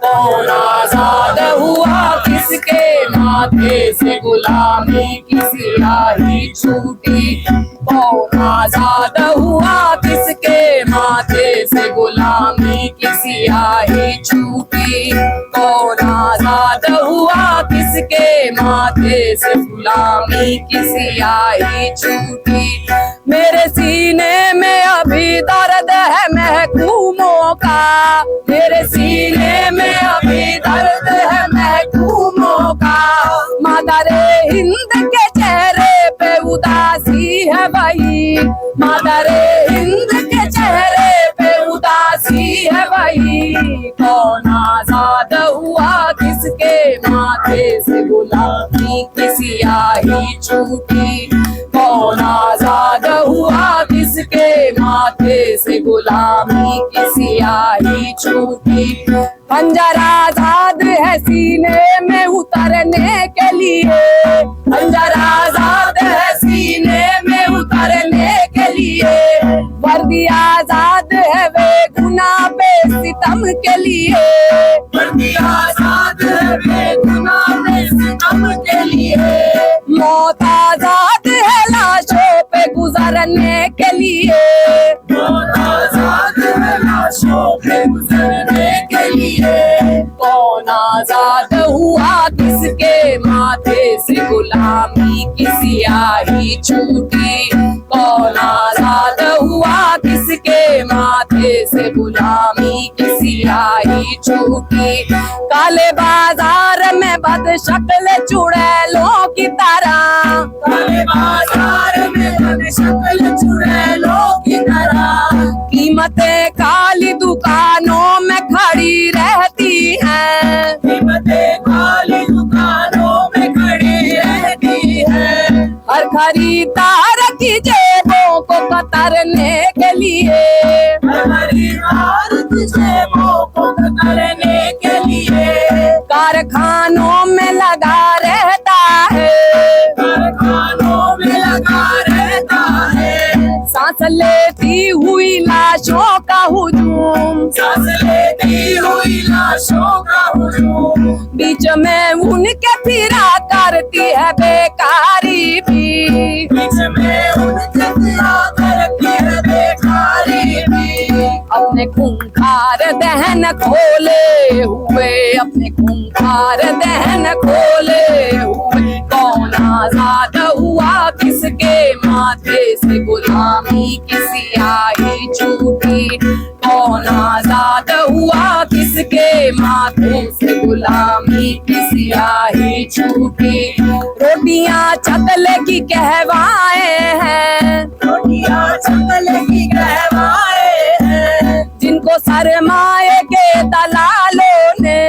कौन आजाद हुआ किसके माथे से गुलामी की स्याही छूटी। कौन आजाद हुआ किसके माथे से गुलामी की स्याही छूटी। कौन आजाद हुआ किसके माथे से गुलामी की स्याही छूटी। मेरे सीने में अभी दर्द है महकूमों का, मेरे सीने में अभी दर्द है महकूमों का। मादरे हिंद के चेहरे पे उदासी है वही, मादरे हिंद के चेहरे पे उदासी है वही। कौन आजाद हुआ किसके माथे से गुलामी की स्याही छूटी। कौन आजाद हुआ किसके माथे से गुलामी की स्याही छूटी। खंजर आजाद है सीने में उतरने के लिए, खंजर आजाद है सीने में उतरने के लिए। वर्दी आजाद है वे गुनाह पे सितम के लिए, वर्दी आजाद है वे गुनाह पे सितम के लिए। मौत आजाद है लाशों पे गुजरने के लिए, मौत आजाद है लाशों पे गुजरने के लिए। कौन आजाद हुआ किसके माथे से गुलामी की स्याही छूटी। कौन आजाद हुआ किसके माथे से गुलामी की स्याही छूटी। काले बाजार में बदशक्ल चुड़ैलों की तरह, काले बाजार में बदशक्ल चुड़ैलों की तरह। कीमतें काली दुकानों में खड़ी रहती हैं, कीमतें काली दुकानों में खड़ी रहती हैं। हर खरीदार की जेबों को कतरने के लिए, हर खरीदार की जेबों को कतरने के लिए। कारखानों में लगा रहता है, कारखानों में लगा रहता है। सांस लेती हुई लाशों का हुजूम, सांस लेती हुई लाशों का हुजूम। बीच में उनके फिरा करती है बेकारी भी, बीच में उनके फिरा करती है बेकारी भी। अपने खूंखार दहन खोले हुए, अपने खूंखार दहन खोले हुए। कौन आजाद हुआ किसके माथे से गुलामी की स्याही छूटी। कौन आजाद हुआ किसके माथे से गुलामी की स्याही छूटी। रोटियां चकले की कहवाए हैं, रोटियां चकले की कहवाए हैं। जिनको सरमाए के दलालों ने,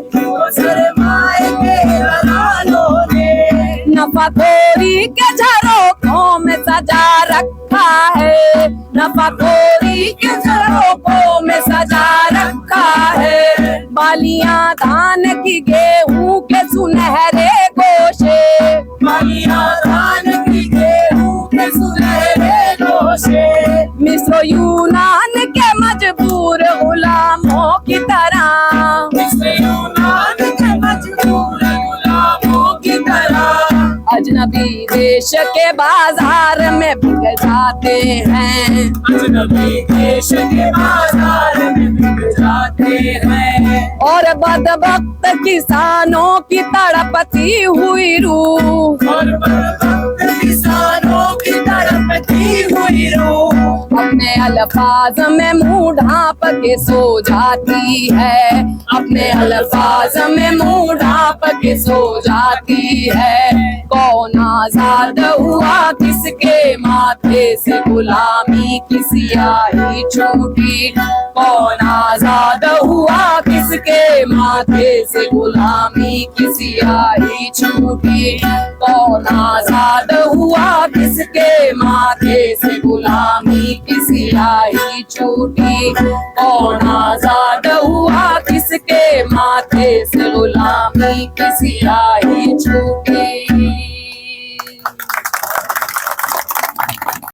जिनको सरमाए के दलालों ने। नफाखोरी के झरोखों में सजा रखा है, नफाखोरी के झरोखों में सजा रखा है। बालियां धान की गेहूं के सुनहरे गोशे, बालियां धान की गेहूं के सुनहरे गोशे। मिस्र यूनान के मजबूर गुलामों की तरह, मिस्र यूनान के मजबूर गुलामों की तरह। अजनबी देश के बाजार में बिक जाते हैं, अजनबी देश के बाजार में बिक जाते हैं। और बदबख्त किसानों की तड़पती हुई रूह, और बदबख्त किसानों की तड़पती हुई रूह। अपने अल्फाज में मुंह ढांप के सो जाती है, अपने अल्फाज में मुंह ढांप के सो जाती है। कौन आजाद हुआ किसके माथे से गुलामी की स्याही छूटी। कौन आजाद हुआ किसके माथे से गुलामी की स्याही छूटी। कौन आजाद हुआ किसके माथे से गुलामी की स्याही छूटी। कौन आजाद हुआ किसके माथे से गुलामी की स्याही छूटी।